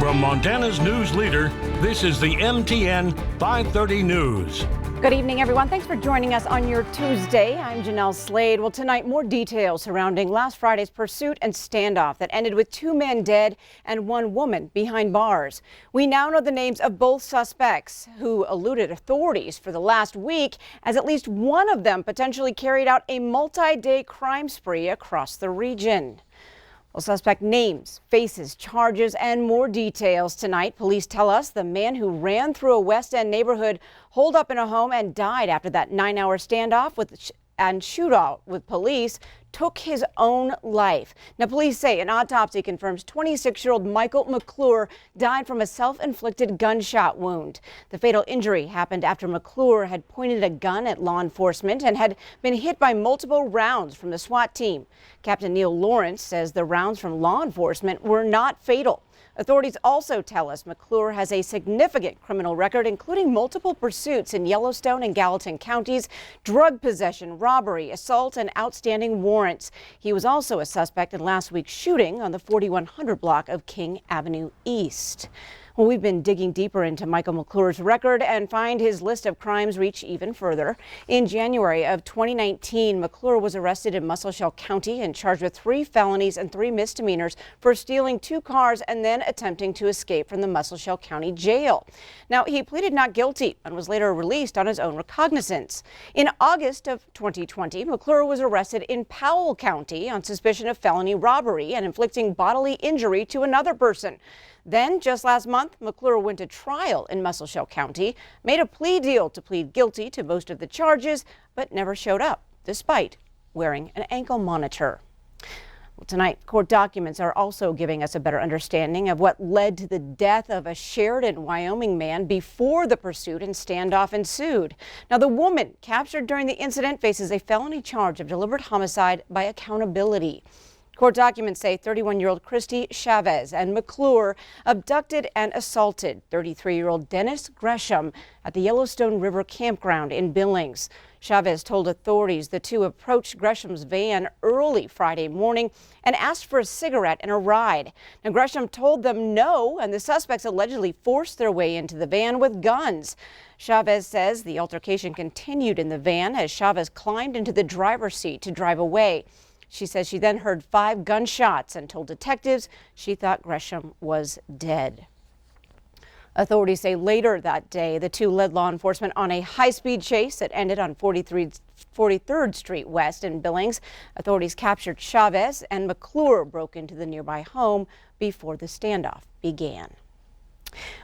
From Montana's news leader, this is the MTN 530 News. Good evening, everyone. Thanks for joining us on your Tuesday. I'm Jeanelle Slade. Well, tonight, more details surrounding last Friday's pursuit and standoff that ended with 2 men dead and 1 woman behind bars. We now know the names of both suspects who eluded authorities for the last week, as at least one of them potentially carried out a multi-day crime spree across the region. Well, suspect names, faces, charges, and more details tonight. Police tell us the man who ran through a West End neighborhood holed up in a home and died after that 9-hour standoff and shootout with police took his own life. Now, police say an autopsy confirms 26-year-old Michael McClure died from a self-inflicted gunshot wound. The fatal injury happened after McClure had pointed a gun at law enforcement and had been hit by multiple rounds from the SWAT team. Captain Neil Lawrence says the rounds from law enforcement were not fatal. Authorities also tell us McClure has a significant criminal record, including multiple pursuits in Yellowstone and Gallatin counties, drug possession, robbery, assault, and outstanding warrants. He was also a suspect in last week's shooting on the 4100 block of King Avenue East. Well, we've been digging deeper into Michael McClure's record and find his list of crimes reach even further. In January of 2019, McClure was arrested in Muscle County and charged with 3 felonies and 3 misdemeanors for stealing 2 cars and then attempting to escape from the Muscle County jail. Now, he pleaded not guilty and was later released on his own recognizance. In August of 2020, McClure was arrested in Powell County on suspicion of felony robbery and inflicting bodily injury to another person. Then, just last month, McClure went to trial in Muscle County, made a plea deal to plead guilty to most of the charges, but never showed up, despite wearing an ankle monitor. Well, tonight, court documents are also giving us a better understanding of what led to the death of a Sheridan, Wyoming man before the pursuit and standoff ensued. Now, the woman captured during the incident faces a felony charge of deliberate homicide by accountability. Court documents say 31-year-old Christy Chavez and McClure abducted and assaulted 33-year-old Dennis Gresham at the Yellowstone River campground in Billings. Chavez told authorities the two approached Gresham's van early Friday morning and asked for a cigarette and a ride. Now, Gresham told them no, and the suspects allegedly forced their way into the van with guns. Chavez says the altercation continued in the van as Chavez climbed into the driver's seat to drive away. She says she then heard 5 gunshots and told detectives she thought Gresham was dead. Authorities say later that day, the two led law enforcement on a high-speed chase that ended on 43rd Street West in Billings. Authorities captured Chavez, and McClure broke into the nearby home before the standoff began.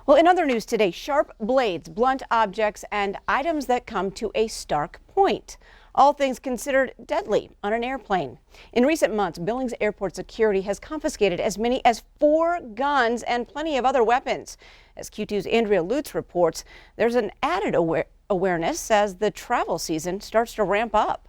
Well, in other news today, sharp blades, blunt objects, and items that come to a stark point. All things considered deadly on an airplane. In recent months, Billings Airport security has confiscated as many as 4 guns and plenty of other weapons. As Q2's Andrea Lutz reports, there's an added awareness as the travel season starts to ramp up.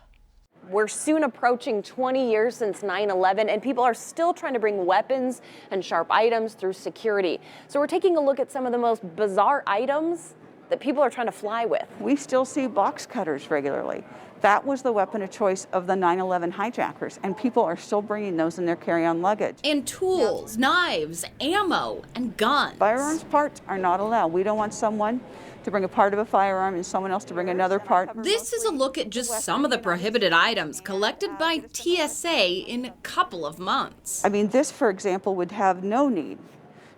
We're soon approaching 20 years since 9/11, and people are still trying to bring weapons and sharp items through security. So we're taking a look at some of the most bizarre items that people are trying to fly with. We still see box cutters regularly. That was the weapon of choice of the 9/11 hijackers, and people are still bringing those in their carry-on luggage. And tools, knives, ammo, and guns. Firearms parts are not allowed. We don't want someone to bring a part of a firearm and someone else to bring another part. This is a look at just some of the prohibited items collected by TSA in a couple of months. I mean, this, for example, would have no need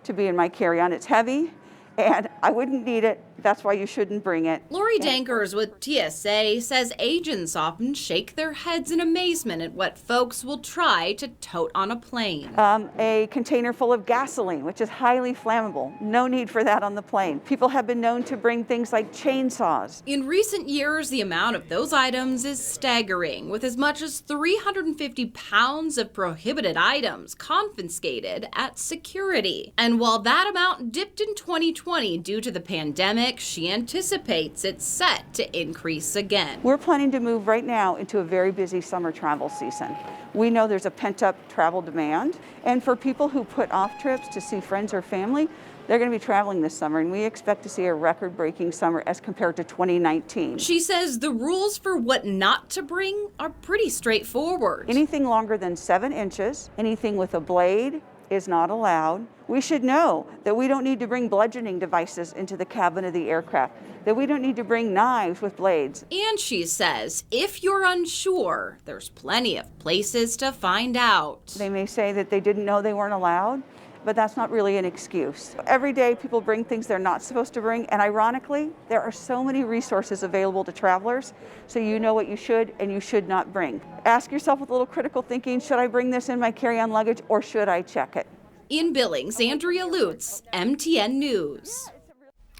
to be in my carry-on. It's heavy, and I wouldn't need it. That's why you shouldn't bring it. Lori Dankers with TSA says agents often shake their heads in amazement at what folks will try to tote on a plane. A container full of gasoline, which is highly flammable. No need for that on the plane. People have been known to bring things like chainsaws. In recent years, the amount of those items is staggering, with as much as 350 pounds of prohibited items confiscated at security. And while that amount dipped in 2020 due to the pandemic, she anticipates it's set to increase again. We're planning to move right now into a very busy summer travel season. We know there's a pent-up travel demand, and for people who put off trips to see friends or family, they're going to be traveling this summer, and we expect to see a record-breaking summer as compared to 2019. She says the rules for what not to bring are pretty straightforward. Anything longer than 7 inches, anything with a blade, is not allowed. We should know that we don't need to bring bludgeoning devices into the cabin of the aircraft, that we don't need to bring knives with blades. And she says, if you're unsure, there's plenty of places to find out. They may say that they didn't know they weren't allowed, but that's not really an excuse. Every day people bring things they're not supposed to bring, and ironically, there are so many resources available to travelers, so you know what you should and you should not bring. Ask yourself with a little critical thinking, should I bring this in my carry-on luggage or should I check it? In Billings, Andrea Lutz, MTN News.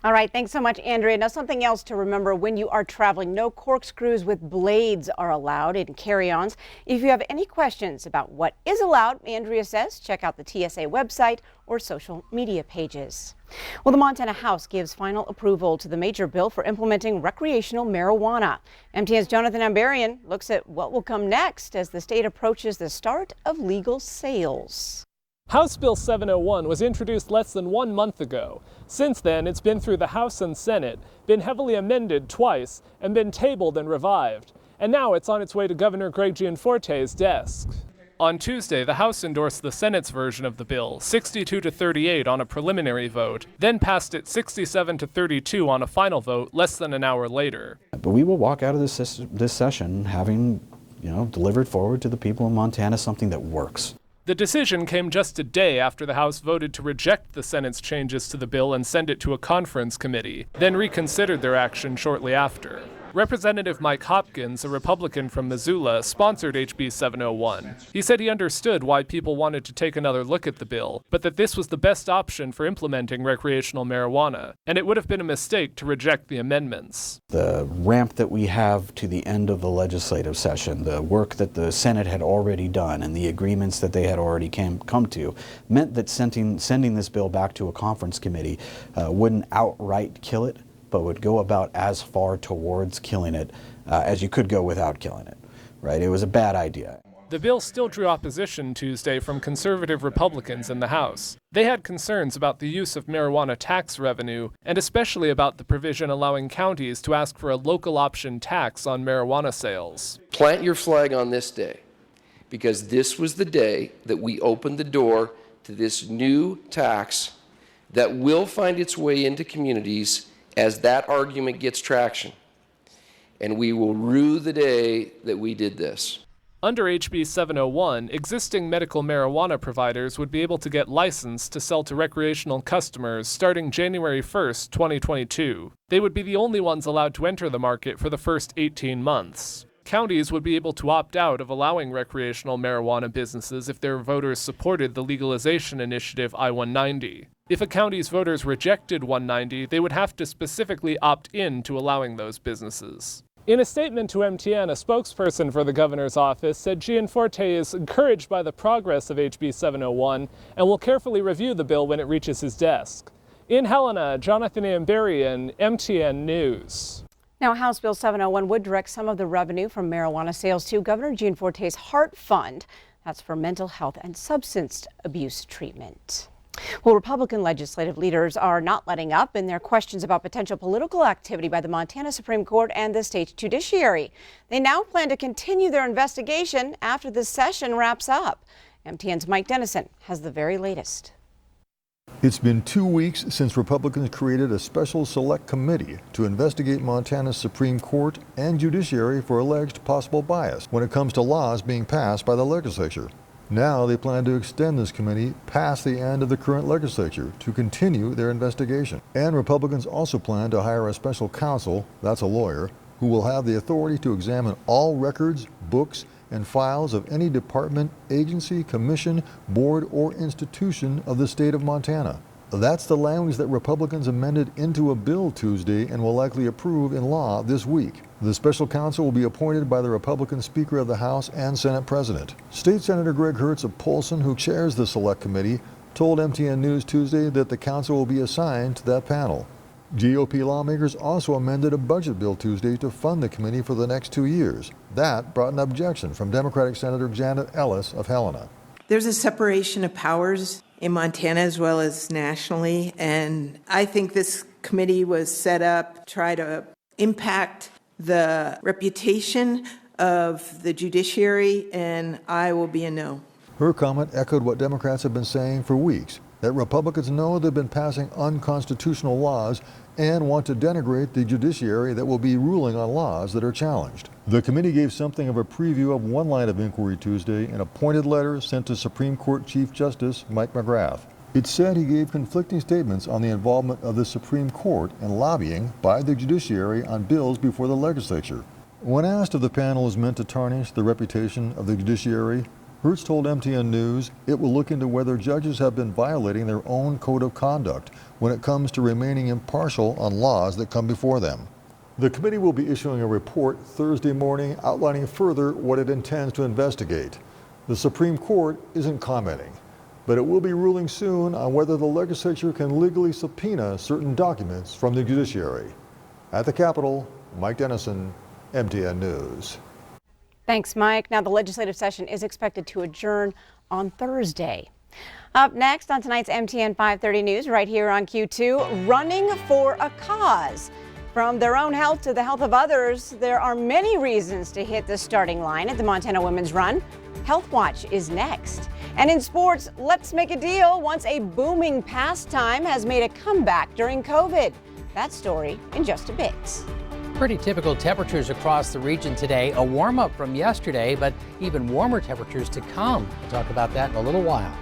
All right, thanks so much, Andrea. Now, something else to remember when you are traveling, no corkscrews with blades are allowed in carry-ons. If you have any questions about what is allowed, Andrea says, check out the TSA website or social media pages. Well, the Montana House gives final approval to the major bill for implementing recreational marijuana. MTN's Jonathan Ambarian looks at what will come next as the state approaches the start of legal sales. House Bill 701 was introduced less than 1 month ago. Since then, it's been through the House and Senate, been heavily amended twice, and been tabled and revived. And now it's on its way to Governor Greg Gianforte's desk. On Tuesday, the House endorsed the Senate's version of the bill, 62-38 on a preliminary vote, then passed it 67-32 on a final vote less than an hour later. But we will walk out of this session having, delivered forward to the people in Montana something that works. The decision came just a day after the House voted to reject the Senate's changes to the bill and send it to a conference committee, then reconsidered their action shortly after. Representative Mike Hopkins, a Republican from Missoula, sponsored HB 701. He said he understood why people wanted to take another look at the bill, but that this was the best option for implementing recreational marijuana, and it would have been a mistake to reject the amendments. The ramp that we have to the end of the legislative session, the work that the Senate had already done, and the agreements that they had already come to, meant that sending this bill back to a conference committee wouldn't outright kill it, but would go about as far towards killing it as you could go without killing it, right? It was a bad idea. The bill still drew opposition Tuesday from conservative Republicans in the House. They had concerns about the use of marijuana tax revenue, and especially about the provision allowing counties to ask for a local option tax on marijuana sales. Plant your flag on this day, because this was the day that we opened the door to this new tax that will find its way into communities as that argument gets traction. And we will rue the day that we did this. Under HB 701, existing medical marijuana providers would be able to get licensed to sell to recreational customers starting January 1st, 2022. They would be the only ones allowed to enter the market for the first 18 months. Counties would be able to opt out of allowing recreational marijuana businesses if their voters supported the legalization initiative I-190. If a county's voters rejected 190, they would have to specifically opt in to allowing those businesses. In a statement to MTN, a spokesperson for the governor's office said Gianforte is encouraged by the progress of HB 701 and will carefully review the bill when it reaches his desk. In Helena, Jonathan Ambarian, MTN News. Now, House Bill 701 would direct some of the revenue from marijuana sales to Governor Gianforte's Heart Fund. That's for mental health and substance abuse treatment. Well, Republican legislative leaders are not letting up in their questions about potential political activity by the Montana Supreme Court and the state's judiciary. They now plan to continue their investigation after this session wraps up. MTN's Mike Dennison has the very latest. It's been 2 weeks since Republicans created a special select committee to investigate Montana's Supreme Court and judiciary for alleged possible bias when it comes to laws being passed by the legislature. Now they plan to extend this committee past the end of the current legislature to continue their investigation. And Republicans also plan to hire a special counsel, that's a lawyer, who will have the authority to examine all records, books, and files of any department, agency, commission, board, or institution of the state of Montana. That's the language that Republicans amended into a bill Tuesday and will likely approve in law this week. The special counsel will be appointed by the Republican Speaker of the House and Senate President. State Senator Greg Hertz of Polson, who chairs the Select Committee, told MTN News Tuesday that the counsel will be assigned to that panel. GOP lawmakers also amended a budget bill Tuesday to fund the committee for the next 2 years. That brought an objection from Democratic Senator Janet Ellis of Helena. There's a separation of powers in Montana as well as nationally, and I think this committee was set up to try to impact the reputation of the judiciary, and I will be a no. Her comment echoed what Democrats have been saying for weeks, that Republicans know they've been passing unconstitutional laws and want to denigrate the judiciary that will be ruling on laws that are challenged. The committee gave something of a preview of one line of inquiry Tuesday in a pointed letter sent to Supreme Court Chief Justice Mike McGrath. It said he gave conflicting statements on the involvement of the Supreme Court in lobbying by the judiciary on bills before the legislature. When asked if the panel is meant to tarnish the reputation of the judiciary, Hertz told MTN News it will look into whether judges have been violating their own code of conduct when it comes to remaining impartial on laws that come before them. The committee will be issuing a report Thursday morning outlining further what it intends to investigate. The Supreme Court isn't commenting, but it will be ruling soon on whether the legislature can legally subpoena certain documents from the judiciary. At the Capitol, Mike Dennison, MTN News. Thanks, Mike. Now, the legislative session is expected to adjourn on Thursday. Up next on tonight's MTN 530 News, right here on Q2, running for a cause. From their own health to the health of others, there are many reasons to hit the starting line at the Montana Women's Run. Health Watch is next. And in sports, let's make a deal once a booming pastime has made a comeback during COVID. That story in just a bit. Pretty typical temperatures across the region today. A warm up from yesterday, but even warmer temperatures to come. We'll talk about that in a little while.